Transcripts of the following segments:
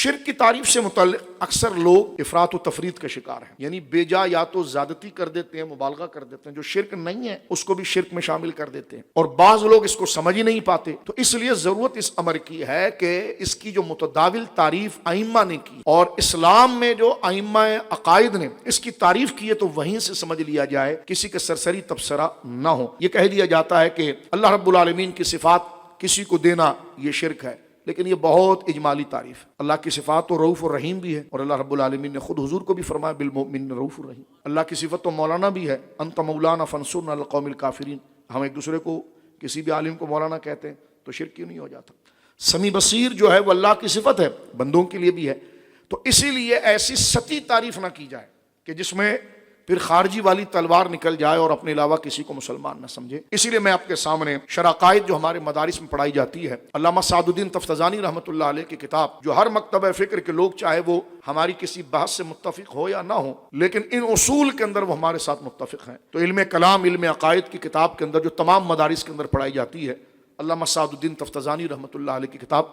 شرک کی تعریف سے متعلق اکثر لوگ افراط و تفریط کا شکار ہیں، یعنی بے جا یا تو زیادتی کر دیتے ہیں، مبالغہ کر دیتے ہیں، جو شرک نہیں ہے اس کو بھی شرک میں شامل کر دیتے ہیں، اور بعض لوگ اس کو سمجھ ہی نہیں پاتے۔ تو اس لیے ضرورت اس امر کی ہے کہ اس کی جو متداول تعریف ائمہ نے کی اور اسلام میں جو ائمہ عقائد نے اس کی تعریف کی ہے تو وہیں سے سمجھ لیا جائے، کسی کا سرسری تبصرہ نہ ہو۔ یہ کہہ دیا جاتا ہے کہ اللہ رب العالمین کی صفات کسی کو دینا یہ شرک ہے، لیکن یہ بہت اجمالی تعریف ہے۔ اللہ کی صفات تو رؤوف الرحیم بھی ہے، اور اللہ رب العالمین نے خود حضور کو بھی فرمایا بالمؤمنین رؤوف الرحیم۔ اللہ کی صفت تو مولانا بھی ہے، انت مولانا فانصرنا علی القوم الکافرین۔ ہم ایک دوسرے کو کسی بھی عالم کو مولانا کہتے ہیں تو شرک کیوں نہیں ہو جاتا؟ سمیع بصیر جو ہے وہ اللہ کی صفت ہے، بندوں کے لیے بھی ہے۔ تو اسی لیے ایسی سطحی تعریف نہ کی جائے کہ جس میں پھر خارجی والی تلوار نکل جائے اور اپنے علاوہ کسی کو مسلمان نہ سمجھے۔ اسی لیے میں آپ کے سامنے شرح عقائد جو ہمارے مدارس میں پڑھائی جاتی ہے، علامہ سعد الدین تفتزانی رحمۃ اللہ علیہ کی کتاب، جو ہر مکتبہ فکر کے لوگ چاہے وہ ہماری کسی بحث سے متفق ہو یا نہ ہو، لیکن ان اصول کے اندر وہ ہمارے ساتھ متفق ہیں۔ تو علم کلام، علم عقائد کی کتاب کے اندر جو تمام مدارس کے اندر پڑھائی جاتی ہے، علامہ سعد الدین تفتزانی رحمۃ اللہ علیہ کی کتاب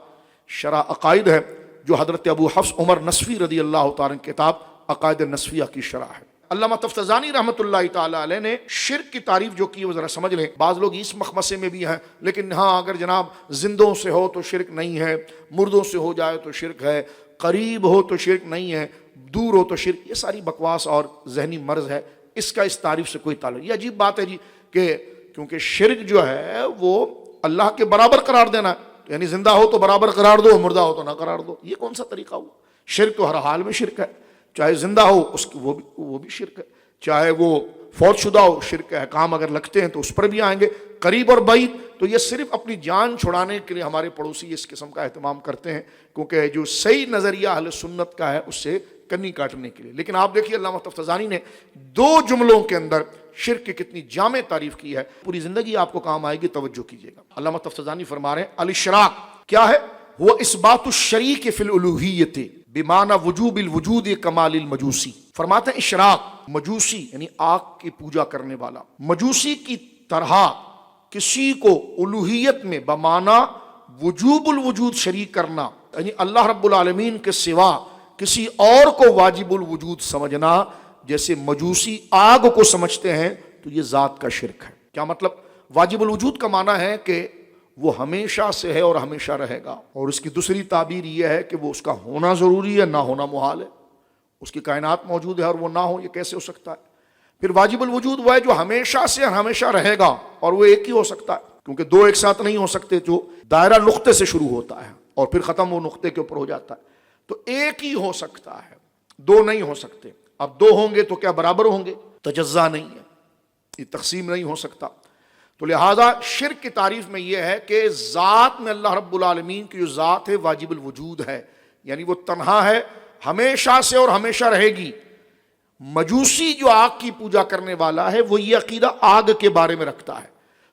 شرح عقائد ہے، جو حضرت ابو حفص عمر نصفی رضی اللہ تعالیٰ کی کتاب عقائد نصفیہ کی شرح ہے۔ علامہ تفتزانی رحمۃ اللہ تعالی علیہ نے شرک کی تعریف جو کی وہ ذرا سمجھ لیں۔ بعض لوگ اس مخمصے میں بھی ہیں، لیکن ہاں اگر جناب زندوں سے ہو تو شرک نہیں ہے، مردوں سے ہو جائے تو شرک ہے، قریب ہو تو شرک نہیں ہے، دور ہو تو شرک، یہ ساری بکواس اور ذہنی مرض ہے، اس کا اس تعریف سے کوئی تعلق۔ یہ عجیب بات ہے جی کہ کیونکہ شرک جو ہے وہ اللہ کے برابر قرار دینا ہے، یعنی زندہ ہو تو برابر قرار دو، مردہ ہو تو نہ قرار دو، یہ کون سا طریقہ ہوا؟ شرک تو ہر حال میں شرک ہے، چاہے زندہ ہو اس کی وہ بھی شرک ہے، چاہے وہ فوت شدہ ہو شرک ہے، کام اگر لگتے ہیں تو اس پر بھی آئیں گے، قریب اور بعید۔ تو یہ صرف اپنی جان چھڑانے کے لیے ہمارے پڑوسی اس قسم کا اہتمام کرتے ہیں، کیونکہ جو صحیح نظریہ اہل سنت کا ہے اس سے کنی کاٹنے کے لیے۔ لیکن آپ دیکھیے علامہ تفتزانی نے 2 جملوں کے اندر شرک کی کتنی جامع تعریف کی ہے، پوری زندگی آپ کو کام آئے گی، توجہ کیجیے گا۔ علامہ تفتزانی فرما رہے ہیں الاشراک کیا ہے؟ وہ اثبات الشریک فی الالوہیت بمعنی وجوب الوجود کمال المجوسی۔ فرماتے ہیں اشراک، مجوسی یعنی آگ کی پوجا کرنے والا، مجوسی کی طرح کسی کو الوہیت میں بمعنی وجوب الوجود شریک کرنا، یعنی اللہ رب العالمین کے سوا کسی اور کو واجب الوجود سمجھنا، جیسے مجوسی آگ کو سمجھتے ہیں، تو یہ ذات کا شرک ہے۔ کیا مطلب؟ واجب الوجود کا معنی ہے کہ وہ ہمیشہ سے ہے اور ہمیشہ رہے گا، اور اس کی دوسری تعبیر یہ ہے کہ وہ اس کا ہونا ضروری ہے، نہ ہونا محال ہے۔ اس کی کائنات موجود ہے اور وہ نہ ہو، یہ کیسے ہو سکتا ہے؟ پھر واجب الوجود وہ ہے جو ہمیشہ سے اور ہمیشہ رہے گا، اور وہ ایک ہی ہو سکتا ہے، کیونکہ 2 ایک ساتھ نہیں ہو سکتے، جو دائرہ نقطے سے شروع ہوتا ہے اور پھر ختم وہ نقطے کے اوپر ہو جاتا ہے، تو ایک ہی ہو سکتا ہے، 2 نہیں ہو سکتے۔ اب 2 ہوں گے تو کیا برابر ہوں گے؟ تجزا نہیں ہے، یہ تقسیم نہیں ہو سکتا۔ تو لہذا شرک کی تعریف میں یہ ہے کہ ذات میں اللہ رب العالمین کی جو ذات ہے واجب الوجود ہے، یعنی وہ تنہا ہے، ہمیشہ سے اور ہمیشہ رہے گی۔ مجوسی جو آگ کی پوجا کرنے والا ہے وہ یہ عقیدہ آگ کے بارے میں رکھتا ہے،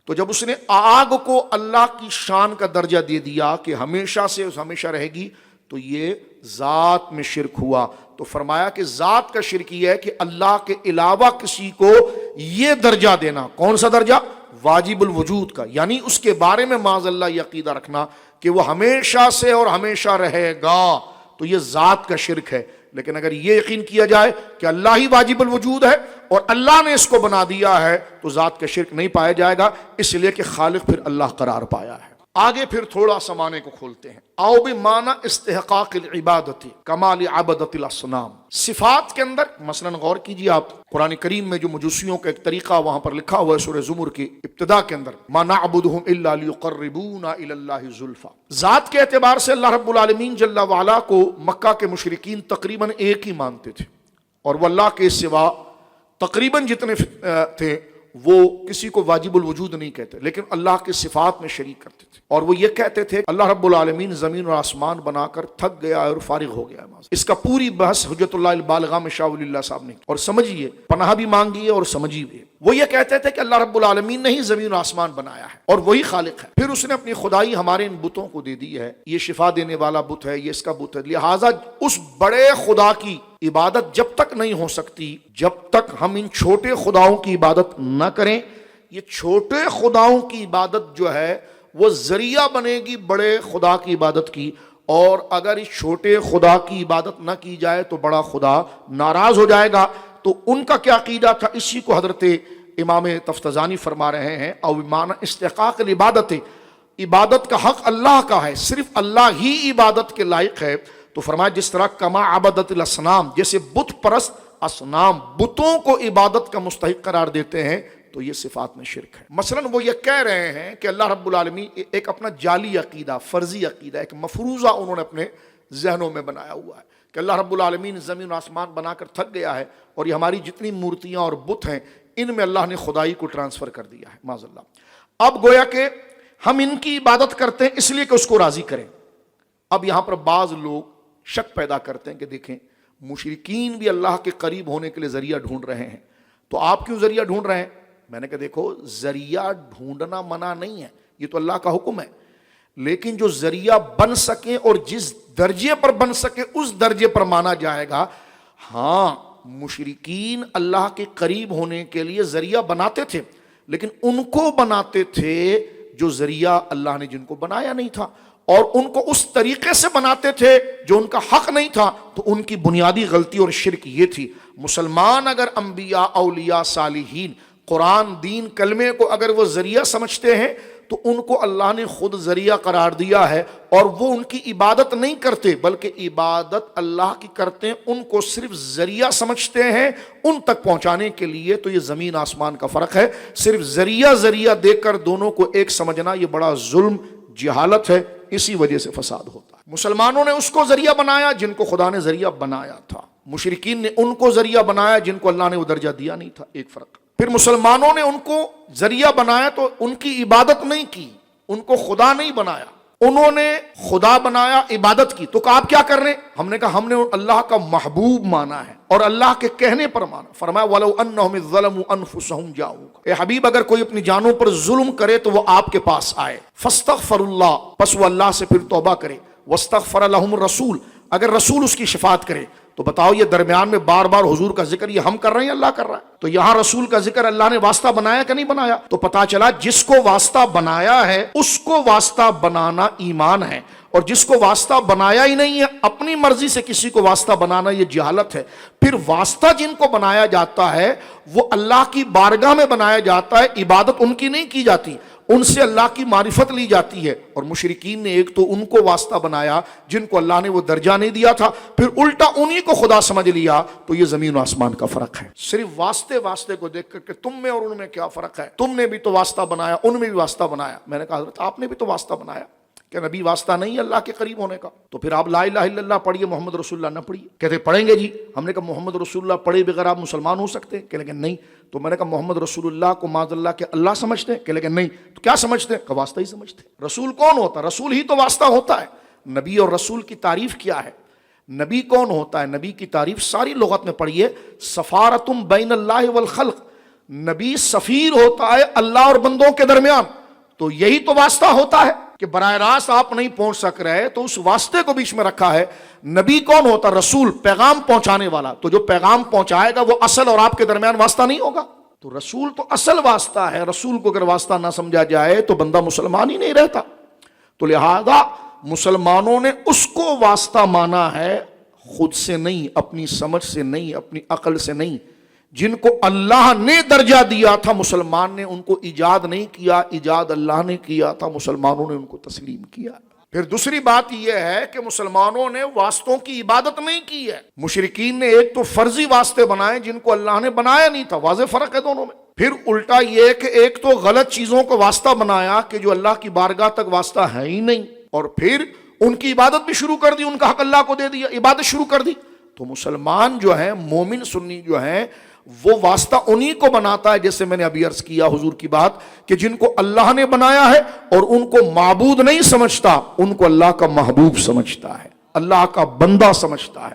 تو جب اس نے آگ کو اللہ کی شان کا درجہ دے دیا کہ ہمیشہ سے ہمیشہ رہے گی، تو یہ ذات میں شرک ہوا۔ تو فرمایا کہ ذات کا شرک یہ ہے کہ اللہ کے علاوہ کسی کو یہ درجہ دینا۔ کون سا درجہ؟ واجب الوجود کا، یعنی اس کے بارے میں معاذ اللہ یہ عقیدہ رکھنا کہ وہ ہمیشہ سے اور ہمیشہ رہے گا، تو یہ ذات کا شرک ہے۔ لیکن اگر یہ یقین کیا جائے کہ اللہ ہی واجب الوجود ہے اور اللہ نے اس کو بنا دیا ہے، تو ذات کا شرک نہیں پایا جائے گا، اس لیے کہ خالق پھر اللہ قرار پایا ہے۔ آگے پھر تھوڑا سا معنی کو کھولتے ہیں۔ او بمعنی استحقاق العبادت کمال عبادت الاصنام۔ صفات کے اندر مثلا غور کیجیے آپ، قرآن کریم میں جو مجوسیوں کا ایک طریقہ وہاں پر لکھا ہوا ہے سورہ زمر کی ابتدا کے اندر، ما نعبدهم الا ليقربونا الى الله زلفى۔ ذات کے اعتبار سے اللہ رب العالمین جل وعلا کو مکہ کے مشرکین تقریباً ایک ہی مانتے تھے، اور وہ اللہ کے سوا تقریباً جتنے تھے وہ کسی کو واجب الوجود نہیں کہتے، لیکن اللہ کے صفات میں شریک کرتے تھے، اور وہ یہ کہتے تھے اللہ رب العالمین زمین اور آسمان بنا کر تھک گیا اور فارغ ہو گیا۔ اس کا پوری بحث حجت اللہ البالغہ میں شاہ ولی اللہ صاحب نے، اور سمجھیے پناہ بھی مانگی ہے اور سمجھی بھی ہے۔ وہ یہ کہتے تھے کہ اللہ رب العالمین نے ہی زمین و آسمان بنایا ہے اور وہی خالق ہے، پھر اس نے اپنی خدائی ہمارے ان بتوں کو دے دی ہے، یہ شفا دینے والا بت ہے، یہ اس کا بت ہے، لہٰذا اس بڑے خدا کی عبادت جب تک نہیں ہو سکتی جب تک ہم ان چھوٹے خداؤں کی عبادت نہ کریں۔ یہ چھوٹے خداؤں کی عبادت جو ہے وہ ذریعہ بنے گی بڑے خدا کی عبادت کی، اور اگر اس چھوٹے خدا کی عبادت نہ کی جائے تو بڑا خدا ناراض ہو جائے گا۔ تو ان کا کیا عقیدہ تھا، اسی کو حضرت امام تفتزانی فرما رہے ہیں، او بمعنی استحقاق العبادت، عبادت کا حق اللہ کا ہے، صرف اللہ ہی عبادت کے لائق ہے۔ تو فرمایا جس طرح کما عبادت الاصنام، جیسے بت پرست اصنام بتوں کو عبادت کا مستحق قرار دیتے ہیں، تو یہ صفات میں شرک ہے۔ مثلا وہ یہ کہہ رہے ہیں کہ اللہ رب العالمین ایک اپنا جعلی عقیدہ، فرضی عقیدہ، ایک مفروضہ انہوں نے اپنے ذہنوں میں بنایا ہوا ہے کہ اللہ رب العالمین زمین و آسمان بنا کر تھک گیا ہے اور یہ ہماری جتنی مورتیاں اور بت ہیں ان میں اللہ نے خدائی کو ٹرانسفر کر دیا ہے، معاذ اللہ۔ اب گویا کہ ہم ان کی عبادت کرتے ہیں اس لیے کہ اس کو راضی کریں۔ اب یہاں پر بعض لوگ شک پیدا کرتے ہیں کہ دیکھیں مشرکین بھی اللہ کے قریب ہونے کے لیے ذریعہ ڈھونڈ رہے ہیں، تو آپ کیوں ذریعہ ڈھونڈ رہے ہیں؟ میں نے کہا دیکھو ذریعہ ڈھونڈنا منع نہیں ہے، یہ تو اللہ کا حکم ہے، لیکن جو ذریعہ بن سکے اور جس درجے پر بن سکے اس درجے پر مانا جائے گا۔ ہاں مشرکین اللہ کے قریب ہونے کے لیے ذریعہ بناتے تھے، لیکن ان کو بناتے تھے جو ذریعہ اللہ نے جن کو بنایا نہیں تھا، اور ان کو اس طریقے سے بناتے تھے جو ان کا حق نہیں تھا۔ تو ان کی بنیادی غلطی اور شرک یہ تھی۔ مسلمان اگر انبیاء، اولیاء، صالحین، قرآن، دین، کلمے کو اگر وہ ذریعہ سمجھتے ہیں تو ان کو اللہ نے خود ذریعہ قرار دیا ہے، اور وہ ان کی عبادت نہیں کرتے بلکہ عبادت اللہ کی کرتے ہیں، ان کو صرف ذریعہ سمجھتے ہیں ان تک پہنچانے کے لیے۔ تو یہ زمین آسمان کا فرق ہے۔ صرف ذریعہ دے کر دونوں کو ایک سمجھنا یہ بڑا ظلم، جہالت ہے، اسی وجہ سے فساد ہوتا ہے۔ مسلمانوں نے اس کو ذریعہ بنایا جن کو خدا نے ذریعہ بنایا تھا، مشرکین نے ان کو ذریعہ بنایا جن کو اللہ نے وہ درجہ دیا نہیں تھا، ایک فرق۔ پھر مسلمانوں نے ان کو ذریعہ بنایا تو ان کی عبادت نہیں کی، ان کو خدا نہیں بنایا، انہوں نے خدا بنایا، عبادت کی۔ تو آپ کیا کر رہے ہیں؟ ہم نے کہا ہم نے اللہ کا محبوب مانا ہے اور اللہ کے کہنے پر مانا۔ فرمایا وَلَوْ أَنَّهُمْ ظَلَمُوا أَنفُسَهُمْ جَاءُوكَ، اے حبیب اگر کوئی اپنی جانوں پر ظلم کرے تو وہ آپ کے پاس آئے، فَاسْتَغْفَرُوا اللَّهَ، پس وہ اللہ سے پھر توبہ کرے، وَاسْتَغْفَرَ لَهُمُ الرَّسُولُ، اگر رسول اس کی شفاعت کرے۔ تو بتاؤ یہ درمیان میں بار بار حضور کا ذکر یہ ہم کر رہے ہیں، اللہ کر رہا ہے؟ تو یہاں رسول کا ذکر اللہ نے واسطہ بنایا کہ نہیں بنایا؟ تو پتا چلا جس کو واسطہ بنایا ہے اس کو واسطہ بنانا ایمان ہے، اور جس کو واسطہ بنایا ہی نہیں ہے اپنی مرضی سے کسی کو واسطہ بنانا یہ جہالت ہے۔ پھر واسطہ جن کو بنایا جاتا ہے وہ اللہ کی بارگاہ میں بنایا جاتا ہے، عبادت ان کی نہیں کی جاتی، ان سے اللہ کی معرفت لی جاتی ہے۔ اور مشرکین نے ایک تو ان کو واسطہ بنایا جن کو اللہ نے وہ درجہ نہیں دیا تھا، پھر الٹا انہی کو خدا سمجھ لیا۔ تو یہ زمین و آسمان کا فرق ہے۔ صرف واسطے کو دیکھ کر کہ تم میں اور ان میں کیا فرق ہے، تم نے بھی تو واسطہ بنایا، ان میں بھی واسطہ بنایا۔ میں نے کہا حضرت آپ نے بھی تو واسطہ بنایا، کہ نبی واسطہ نہیں ہے اللہ کے قریب ہونے کا؟ تو پھر آپ لا الہ الا اللہ پڑھیے، محمد رسول اللہ نہ پڑھیے۔ کہتے پڑھیں گے جی۔ ہم نے کہا محمد رسول اللہ پڑھے بغیر آپ مسلمان ہو سکتے ہیں؟ کہ لیکن نہیں۔ تو میں نے کہا محمد رسول اللہ کو معاذ اللہ کے اللہ سمجھتے ہیں؟ کہ لیکن نہیں۔ تو کیا سمجھتے ہیں؟ کہ واسطہ ہی سمجھتے ہیں۔ رسول کون ہوتا ہے؟ رسول ہی تو واسطہ ہوتا ہے۔ نبی اور رسول کی تعریف کیا ہے؟ نبی کون ہوتا ہے؟ نبی کی تعریف ساری لغت میں پڑھیے، سفارتم بین اللہ والخلق، نبی سفیر ہوتا ہے اللہ اور بندوں کے درمیان۔ تو یہی تو واسطہ ہوتا ہے کہ براہ راست آپ نہیں پہنچ سک رہے تو اس واسطے کو بیچ میں رکھا ہے۔ نبی کون ہوتا؟ رسول، پیغام پہنچانے والا۔ تو جو پیغام پہنچائے گا وہ اصل اور آپ کے درمیان واسطہ نہیں ہوگا۔ تو رسول تو اصل واسطہ ہے، رسول کو اگر واسطہ نہ سمجھا جائے تو بندہ مسلمان ہی نہیں رہتا۔ تو لہذا مسلمانوں نے اس کو واسطہ مانا ہے، خود سے نہیں، اپنی سمجھ سے نہیں، اپنی عقل سے نہیں۔ جن کو اللہ نے درجہ دیا تھا مسلمان نے ان کو ایجاد نہیں کیا، ایجاد اللہ نے کیا تھا، مسلمانوں نے ان کو تسلیم کیا۔ پھر دوسری بات یہ ہے کہ مسلمانوں نے واسطوں کی عبادت نہیں کی ہے۔ مشرکین نے ایک تو فرضی واسطے بنائے جن کو اللہ نے بنایا نہیں تھا، واضح فرق ہے دونوں میں۔ پھر الٹا یہ کہ ایک تو غلط چیزوں کو واسطہ بنایا کہ جو اللہ کی بارگاہ تک واسطہ ہے ہی نہیں، اور پھر ان کی عبادت بھی شروع کر دی، ان کا حق اللہ کو دے دیا، عبادت شروع کر دی۔ تو مسلمان جو ہیں، مومن سنی جو ہیں، وہ واسطہ انہی کو بناتا ہے، جیسے میں نے ابھی عرض کیا حضور کی بات، کہ جن کو اللہ نے بنایا ہے اور ان کو معبود نہیں سمجھتا، ان کو اللہ کا محبوب سمجھتا ہے، اللہ کا بندہ سمجھتا ہے،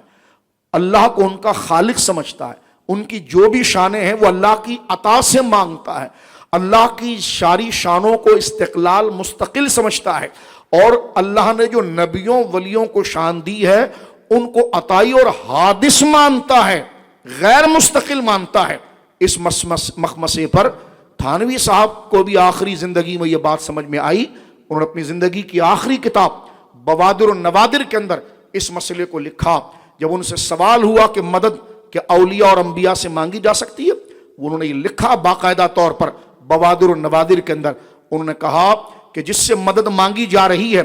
اللہ کو ان کا خالق سمجھتا ہے، ان کی جو بھی شانیں ہیں وہ اللہ کی عطا سے مانگتا ہے، اللہ کی ساری شانوں کو استقلال مستقل سمجھتا ہے، اور اللہ نے جو نبیوں ولیوں کو شان دی ہے ان کو عطائی اور حادث مانتا ہے، غیر مستقل مانتا ہے۔ اس مخمسے پر تھانوی صاحب کو بھی آخری زندگی میں یہ بات سمجھ میں آئی۔ انہوں نے اپنی زندگی کی آخری کتاب بوادر و نوادر کے اندر اس مسئلے کو لکھا. جب ان سے سوال ہوا کہ مدد کہ اولیاء اور انبیاء سے مانگی جا سکتی ہے، انہوں نے یہ لکھا باقاعدہ طور پر بوادر و نوادر کے اندر. انہوں نے کہا کہ جس سے مدد مانگی جا رہی ہے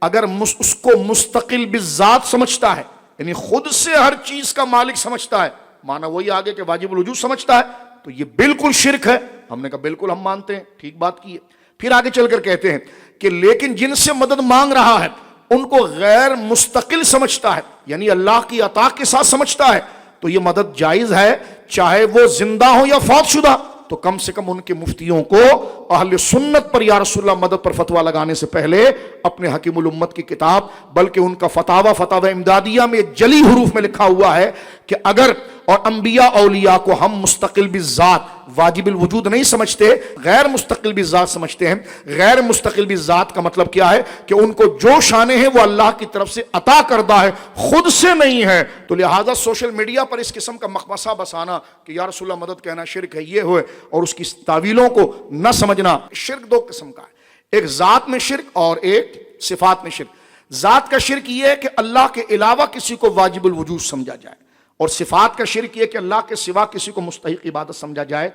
اگر اس کو مستقل بالذات سمجھتا ہے، یعنی خود سے ہر چیز کا مالک سمجھتا ہے، مانا وہی آگے کہ واجب الوجود سمجھتا ہے، تو یہ بالکل شرک ہے. ہم نے کہا بالکل ہم مانتے ہیں، ٹھیک بات کی ہے. پھر آگے چل کر کہتے ہیں کہ لیکن جن سے مدد مانگ رہا ہے ان کو غیر مستقل سمجھتا ہے، یعنی اللہ کی عطا کے ساتھ سمجھتا ہے، تو یہ مدد جائز ہے چاہے وہ زندہ ہو یا فوت شدہ. تو کم سے کم ان کے مفتیوں کو اہل سنت پر یا رسول اللہ مدد پر فتویٰ لگانے سے پہلے اپنے حکیم الامت کی کتاب، بلکہ ان کا فتاوی امدادیہ میں جلی حروف میں لکھا ہوا ہے کہ اگر اور انبیاء اولیاء کو ہم مستقل بالذات واجب الوجود نہیں سمجھتے، غیر مستقل بالذات سمجھتے ہیں. غیر مستقل بالذات کا مطلب کیا ہے کہ ان کو جو شانیں ہیں وہ اللہ کی طرف سے عطا کردہ ہے، خود سے نہیں ہے. تو لہٰذا سوشل میڈیا پر اس قسم کا مخمصہ بسانا کہ یا رسول اللہ مدد کہنا شرک ہے، یہ ہوئے، اور اس کی تعویلوں کو نہ سمجھنا. شرک دو قسم کا ہے، ایک ذات میں شرک اور ایک صفات میں شرک. ذات کا شرک یہ ہے کہ اللہ کے علاوہ کسی کو واجب الوجود سمجھا جائے، اور صفات کا شرک یہ کہ اللہ کے سوا کسی کو مستحق عبادت سمجھا جائے.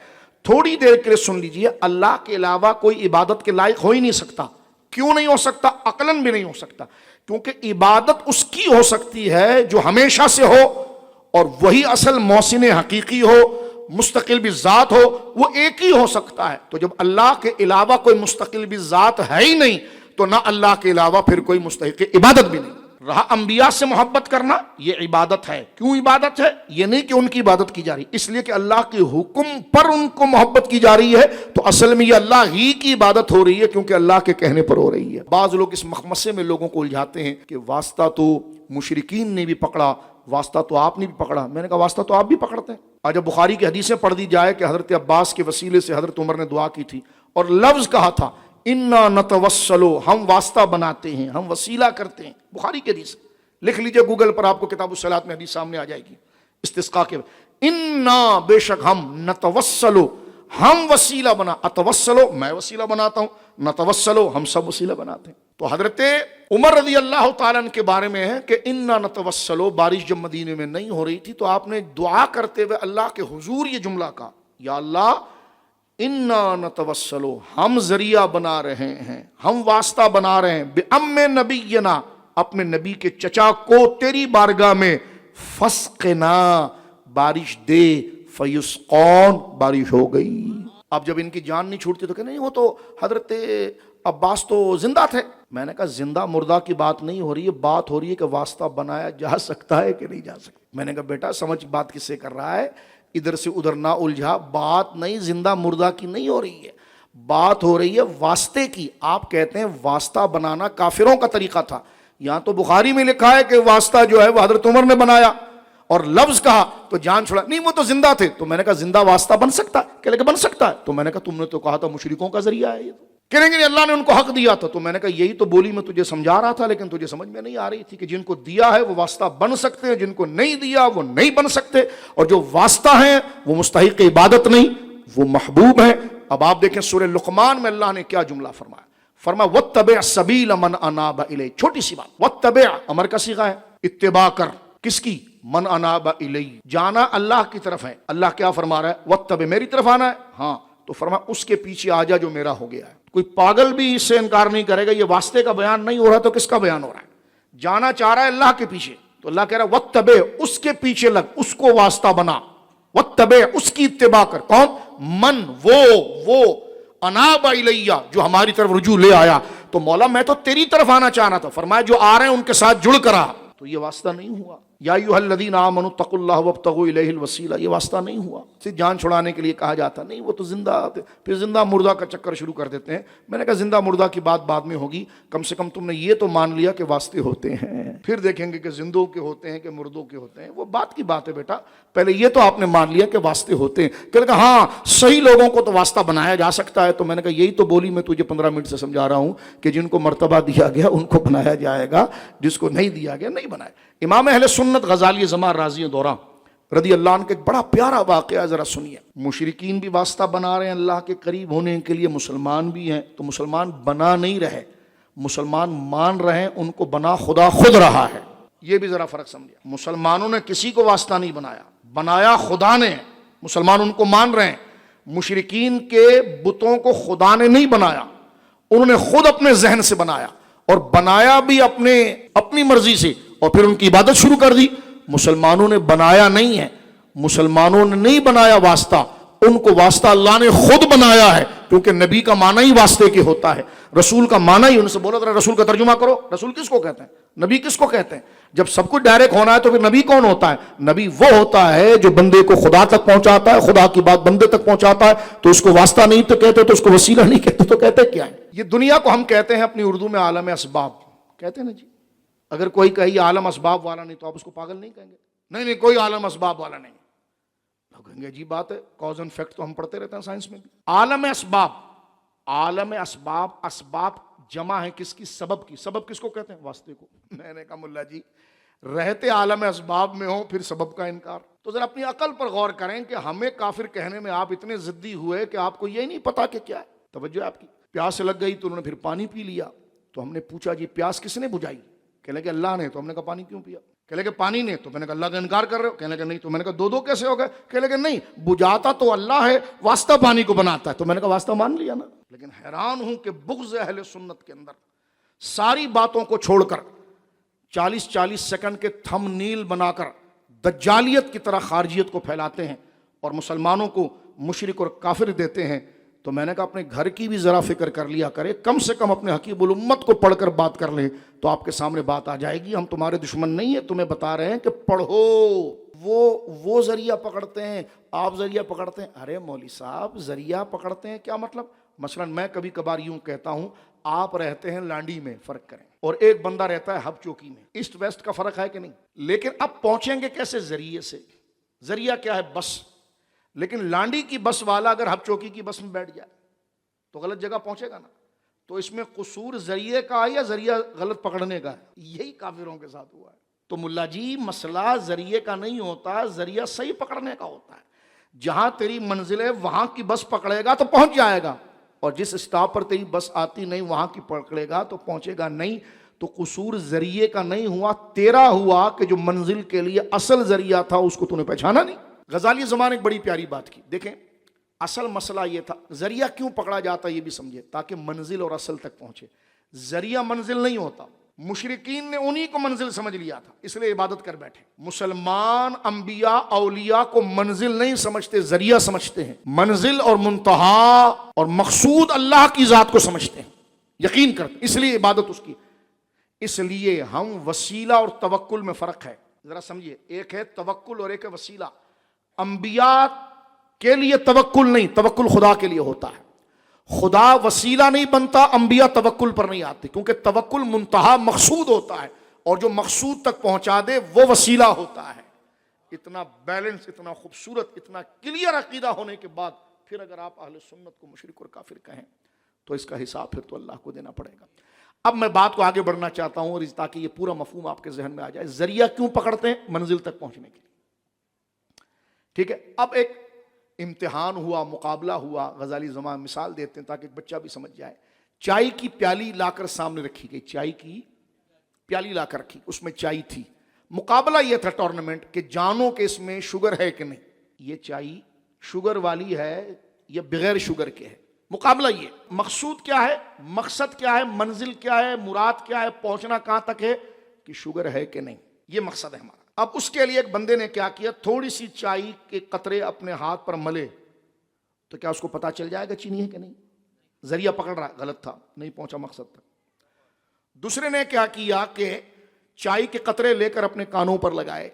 تھوڑی دیر کے لیے سن لیجئے، اللہ کے علاوہ کوئی عبادت کے لائق ہو ہی نہیں سکتا. کیوں نہیں ہو سکتا؟ عقلاً بھی نہیں ہو سکتا، کیونکہ عبادت اس کی ہو سکتی ہے جو ہمیشہ سے ہو، اور وہی اصل محسن حقیقی ہو، مستقل بالذات ہو، وہ ایک ہی ہو سکتا ہے. تو جب اللہ کے علاوہ کوئی مستقل بالذات ہے ہی نہیں تو نہ اللہ کے علاوہ پھر کوئی مستحق عبادت بھی نہیں. رہا انبیاء سے محبت کرنا، یہ عبادت ہے. کیوں عبادت ہے؟ یہ نہیں کہ ان کی عبادت کی جا رہی، اس لیے کہ اللہ کے حکم پر ان کو محبت کی جا رہی ہے. تو اصل میں یہ اللہ ہی کی عبادت ہو رہی ہے کیونکہ اللہ کے کہنے پر ہو رہی ہے. بعض لوگ اس مخمصے میں لوگوں کو الجھاتے ہیں کہ واسطہ تو مشرکین نے بھی پکڑا، واسطہ تو آپ نے بھی پکڑا. میں نے کہا واسطہ تو آپ بھی پکڑتے ہیں. آج جب بخاری کی حدیثیں پڑھ دی جائے کہ حضرت عباس کے وسیلے سے حضرت عمر نے دعا کی تھی اور لفظ کہا تھا انا نتوسلو، ہم واسطہ بناتے ہیں، ہم وسیلہ کرتے ہیں. بخاری کی حدیث لکھ لیجئے گوگل پر، آپ کو کتاب الصلاۃ میں حدیث سامنے آ جائے گی. استسقاء کے انا، بے شک ہم، نتوسلو، ہم وسیلہ بنا. اتوسلو، میں وسیلہ بناتا ہوں، نتوسلو، ہم سب وسیلہ بناتے ہیں. تو حضرت عمر رضی اللہ تعالیٰ عنہ کے بارے میں ہے کہ انا نتوسلو، بارش جب مدینے میں نہیں ہو رہی تھی تو آپ نے دعا کرتے ہوئے اللہ کے حضور یہ جملہ کہا، یا اللہ انا نتوسلو، ہم ذریعہ بنا رہے ہیں، ہم واسطہ بنا رہے ہیں، بِأَمِّ نبینا، اپنے نبی کے چچا کو تیری بارگاہ میں، فسقنا، بارش دے، فیسقون، بارش ہو گئی. اب جب ان کی جان نہیں چھوٹتی تو کہ نہیں وہ تو حضرت عباس تو زندہ تھے. میں نے کہا زندہ مردہ کی بات نہیں ہو رہی ہے، بات ہو رہی ہے کہ واسطہ بنایا جا سکتا ہے کہ نہیں جا سکتا. میں نے کہا بیٹا سمجھ بات کس سے کر رہا ہے، ادھر سے ادھر نہ الجھا. بات نہیں زندہ مردہ کی نہیں ہو رہی ہے، بات ہو رہی ہے واسطے کی. آپ کہتے ہیں واسطہ بنانا کافروں کا طریقہ تھا. یہاں تو بخاری میں لکھا ہے کہ واسطہ جو ہے وہ حضرت عمر نے بنایا، اور لفظ کہا تو جان چھوڑا. نہیں وہ تو زندہ تھے. تو میں نے کہا زندہ واسطہ بن سکتا ہے؟ کہنے کہ بن سکتا ہے. تو میں نے کہا تم نے تو کہا تھا مشرکوں کا ذریعہ ہے یہ. کہنے کہ اللہ نے ان کو حق دیا تھا. تو میں نے کہا یہی تو بولی میں تجھے سمجھا رہا تھا، لیکن تجھے سمجھ میں نہیں آ رہی تھی کہ جن کو دیا ہے وہ واسطہ بن سکتے ہیں، جن کو نہیں دیا وہ نہیں بن سکتے. اور جو واسطہ ہیں وہ مستحق عبادت نہیں، وہ محبوب ہیں. اب آپ دیکھیں سورہ لقمان میں اللہ نے کیا جملہ فرمایا. فرما واتبع سبیل من اناب الی. چھوٹی سی بات، واتبع امر کا صیغہ ہے، اتباع کر. کس کی؟ من اناب الی، جانا اللہ کی طرف ہے. اللہ کیا فرما رہا ہے؟ واتبع، میری طرف آنا ہے. ہاں تو فرما اس کے پیچھے آ جا جو میرا ہو گیا ہے. کوئی پاگل بھی اس سے انکار نہیں کرے گا. یہ واسطے کا بیان نہیں ہو رہا تو کس کا بیان ہو رہا ہے؟ جانا چاہ رہا ہے اللہ کے پیچھے، تو اللہ کہہ رہا ہے واتبع، اس کے پیچھے لگ، اس کو واسطہ بنا. واتبع، اس کی اتباع کر. کون؟ من، وہ اناب الیہ، جو ہماری طرف رجوع لے آیا. تو مولا میں تو تیری طرف آنا چاہ رہا تھا. فرمایا جو آ رہے ہیں ان کے ساتھ جڑ کر آ. تو یہ واسطہ نہیں ہوا. یا ایھا الذین آمنوا اتقوا اللہ وابتغوا الیہ الوسیلہ، یہ واسطہ نہیں ہوا. صرف جان چھڑانے کے لیے کہا جاتا نہیں وہ تو زندہ. پھر زندہ مردہ کا چکر شروع کر دیتے ہیں. میں نے کہا زندہ مردہ کی بات بعد میں ہوگی، کم سے کم تم نے یہ تو مان لیا کہ واسطے ہوتے ہیں. پھر دیکھیں گے کہ زندوں کے ہوتے ہیں کہ مردوں کے ہوتے ہیں، وہ بات کی بات ہے بیٹا. پہلے یہ تو آپ نے مان لیا کہ واسطے ہوتے ہیں. کہ ہاں صحیح لوگوں کو تو واسطہ بنایا جا سکتا ہے. تو میں نے کہا یہی تو بولی میں تجھے 15 منٹ سے سمجھا رہا ہوں کہ جن کو مرتبہ دیا گیا ان کو بنایا جائے گا، جس کو نہیں دیا گیا نہیں بنایا. امام اہل سنت غزالی زمان رازی دورہ رضی اللہ عنہ کا ایک بڑا پیارا واقعہ ذرا سنیے. مشرکین بھی واسطہ بنا رہے ہیں اللہ کے قریب ہونے کے لیے، مسلمان بھی ہیں. تو مسلمان بنا نہیں رہے، مسلمان مان رہے ہیں ان کو بنا خدا خود رہا ہے. یہ بھی ذرا فرق سمجھے. مسلمانوں نے کسی کو واسطہ نہیں بنایا, بنایا خدا نے. مسلمان ان کو مان رہے ہیں. مشرکین کے بتوں کو خدا نے نہیں بنایا, انہوں نے خود اپنے ذہن سے بنایا, اور بنایا بھی اپنی مرضی سے, اور پھر ان کی عبادت شروع کر دی. مسلمانوں نے بنایا نہیں ہے, مسلمانوں نے نہیں بنایا واسطہ, ان کو واسطہ اللہ نے خود بنایا ہے, کیونکہ نبی کا معنی ہی واسطے کی ہوتا ہے, رسول کا معنی ہی. ان سے بولا ذرا رسول کا ترجمہ کرو, رسول کس کو کہتے ہیں, نبی کس کو کہتے ہیں؟ جب سب کچھ ڈائریکٹ ہونا ہے تو پھر نبی کون ہوتا ہے؟ نبی وہ ہوتا ہے جو بندے کو خدا تک پہنچاتا ہے, خدا کی بات بندے تک پہنچاتا ہے. تو اس کو واسطہ نہیں تو کہتے, تو اس کو وسیلہ نہیں کہتے, تو کہتے کیا ہے؟ یہ دنیا کو ہم کہتے ہیں اپنی اردو میں عالم اسباب کہتے ہیں نا جی. اگر کوئی کہے عالم اسباب والا نہیں تو آپ اس کو پاگل نہیں کہیں گے؟ نہیں کوئی عالم اسباب والا نہیں. کہیں گے عجیب بات ہے, کاز اینڈ افیکٹ تو ہم پڑھتے رہتے ہیں سائنس میں بھی. عالم اسباب, عالم اسباب, اسباب جمع ہے کس کی؟ سبب کی. سبب کس کو کہتے ہیں؟ واسطے کو. میں نے کہا ملا جی رہتے عالم اسباب میں ہو پھر سبب کا انکار. تو ذرا اپنی عقل پر غور کریں کہ ہمیں کافر کہنے میں آپ اتنے ضدی ہوئے کہ آپ کو یہ نہیں پتا کہ کیا ہے. توجہ آپ کی. پیاس لگ گئی تو انہوں نے پھر پانی پی لیا. تو ہم نے پوچھا جی پیاس کس نے بجھائی؟ کہنے لگے اللہ نے. تو ہم نے کہا پانی کیوں پیا؟ کہنے لگے پانی نے. تو میں نے کہا اللہ کا انکار کر رہے ہو؟ کہنے لگے نہیں. تو میں نے کہا دو کیسے ہو گئے؟ کہنے لگے نہیں بجھاتا تو اللہ ہے, واسطہ پانی کو بناتا ہے. تو میں نے کہا واسطہ مان لیا نا. لیکن حیران ہوں کہ بغض اہل سنت کے اندر ساری باتوں کو چھوڑ کر 40 سیکنڈ کے تھم نیل بنا کر دجالیت کی طرح خارجیت کو پھیلاتے ہیں اور مسلمانوں کو مشرک اور کافر دیتے ہیں. تو میں نے کہا اپنے گھر کی بھی ذرا فکر کر لیا کرے, کم سے کم اپنے حکیم الامت کو پڑھ کر بات کر لیں تو آپ کے سامنے بات آ جائے گی. ہم تمہارے دشمن نہیں ہیں, تمہیں بتا رہے ہیں کہ پڑھو. وہ ذریعہ پکڑتے ہیں, آپ ذریعہ پکڑتے ہیں. ارے مولوی صاحب ذریعہ پکڑتے ہیں کیا مطلب؟ مثلا میں کبھی کبھار یوں کہتا ہوں آپ رہتے ہیں لانڈی میں, فرق کریں, اور ایک بندہ رہتا ہے ہب چوکی میں. ایسٹ ویسٹ کا فرق ہے کہ نہیں؟ لیکن اب پہنچیں گے کیسے؟ ذریعے سے. ذریعہ کیا ہے؟ بس. لیکن لانڈی کی بس والا اگر ہب چوکی کی بس میں بیٹھ جائے تو غلط جگہ پہنچے گا نا. تو اس میں قصور ذریعے کا ہے یا ذریعہ غلط پکڑنے کا ہے؟ یہی کافروں کے ساتھ ہوا ہے. تو ملا جی مسئلہ ذریعے کا نہیں ہوتا, ذریعہ صحیح پکڑنے کا ہوتا ہے. جہاں تیری منزل ہے وہاں کی بس پکڑے گا تو پہنچ جائے گا, اور جس اسٹاپ پر تیری بس آتی نہیں وہاں کی پکڑے گا تو پہنچے گا نہیں. تو قصور ذریعے کا نہیں ہوا, تیرا ہوا کہ جو منزل کے لیے اصل ذریعہ تھا اس کو تو نے پہچانا نہیں. غزالی زمان ایک بڑی پیاری بات کی. دیکھیں اصل مسئلہ یہ تھا, ذریعہ کیوں پکڑا جاتا یہ بھی سمجھے, تاکہ منزل اور اصل تک پہنچے. ذریعہ منزل نہیں ہوتا. مشرکین نے انہی کو منزل سمجھ لیا تھا, اس لیے عبادت کر بیٹھے. مسلمان انبیاء اولیاء کو منزل نہیں سمجھتے, ذریعہ سمجھتے ہیں. منزل اور منتہا اور مقصود اللہ کی ذات کو سمجھتے ہیں, یقین کرتے, اس لیے عبادت اس کی. اس لیے ہم وسیلہ اور توکل میں فرق ہے, ذرا سمجھیے. ایک ہے توکل اور ایک ہے وسیلہ. انبیاء کے لیے توکل نہیں, توکل خدا کے لیے ہوتا ہے. خدا وسیلہ نہیں بنتا, انبیاء توکل پر نہیں آتے, کیونکہ توکل منتہا مقصود ہوتا ہے, اور جو مقصود تک پہنچا دے وہ وسیلہ ہوتا ہے. اتنا بیلنس, اتنا خوبصورت, اتنا کلیئر عقیدہ ہونے کے بعد پھر اگر آپ اہل سنت کو مشرک اور کافر کہیں تو اس کا حساب پھر تو اللہ کو دینا پڑے گا. اب میں بات کو آگے بڑھنا چاہتا ہوں, اور تاکہ یہ پورا مفہوم آپ کے ذہن میں آ جائے. ذریعہ کیوں پکڑتے ہیں؟ منزل تک پہنچنے کے لیے. ٹھیک ہے. اب ایک امتحان ہوا, مقابلہ ہوا. غزالی زمان مثال دیتے ہیں تاکہ بچہ بھی سمجھ جائے. چائے کی پیالی لا کر سامنے رکھی گئی, چائے کی پیالی لا کر رکھی, اس میں چائے تھی. مقابلہ یہ تھا ٹورنامنٹ کہ جانو کہ اس میں شوگر ہے کہ نہیں, یہ چائے شوگر والی ہے یا بغیر شوگر کے ہے. مقابلہ یہ. مقصود کیا ہے, مقصد کیا ہے, منزل کیا ہے, مراد کیا ہے, پہنچنا کہاں تک ہے, کہ شوگر ہے کہ نہیں, یہ مقصد ہے ہمارا. اب اس کے لیے ایک بندے نے کیا کیا, تھوڑی سی چائے کے قطرے اپنے ہاتھ پر ملے, تو کیا اس کو پتا چل جائے گا چینی ہے کہ نہیں؟ ذریعہ پکڑ رہا, غلط تھا, نہیں پہنچا مقصد تک. دوسرے نے کیا کیا کہ چائے کے قطرے لے کر اپنے کانوں پر لگائے.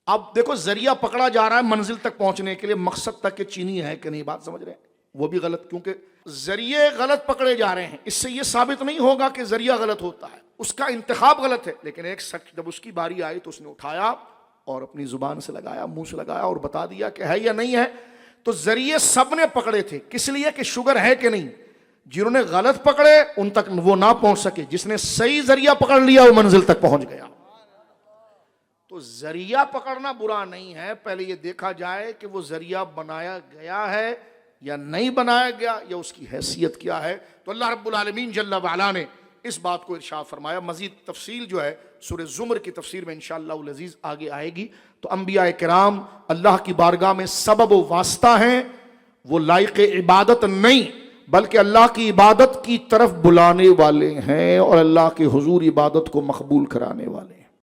اب دیکھو ذریعہ پکڑا جا رہا ہے منزل تک پہنچنے کے لیے, مقصد تک کہ چینی ہے کہ نہیں, بات سمجھ رہے ہیں؟ وہ بھی غلط, کیونکہ ذریعے غلط پکڑے جا رہے ہیں. اس سے یہ ثابت نہیں ہوگا کہ ذریعہ غلط ہوتا ہے, اس کا انتخاب غلط ہے. لیکن ایک شخص جب اس کی باری آئی تو اس نے اٹھایا اور اپنی زبان سے لگایا, منہ سے لگایا اور بتا دیا کہ ہے یا نہیں ہے. تو ذریعے سب نے پکڑے تھے, کس لیے کہ شوگر ہے کہ نہیں. جنہوں نے غلط پکڑے ان تک وہ نہ پہنچ سکے, جس نے صحیح ذریعہ پکڑ لیا وہ منزل تک پہنچ گیا. تو ذریعہ پکڑنا برا نہیں ہے, پہلے یہ دیکھا جائے کہ وہ ذریعہ بنایا گیا ہے یا نہیں بنایا گیا, یا اس کی حیثیت کیا ہے. تو اللہ رب العالمین جل وعلا نے اس بات کو ارشاد فرمایا. مزید تفصیل جو ہے سورہ زمر کی تفسیر میں انشاءاللہ العزیز آگے آئے گی. تو انبیاء کرام اللہ کی بارگاہ میں سبب و واسطہ ہیں، وہ لائق عبادت نہیں بلکہ اللہ کی عبادت کی طرف بلانے والے ہیں اور اللہ کے حضور عبادت کو مقبول کرانے والے ہیں.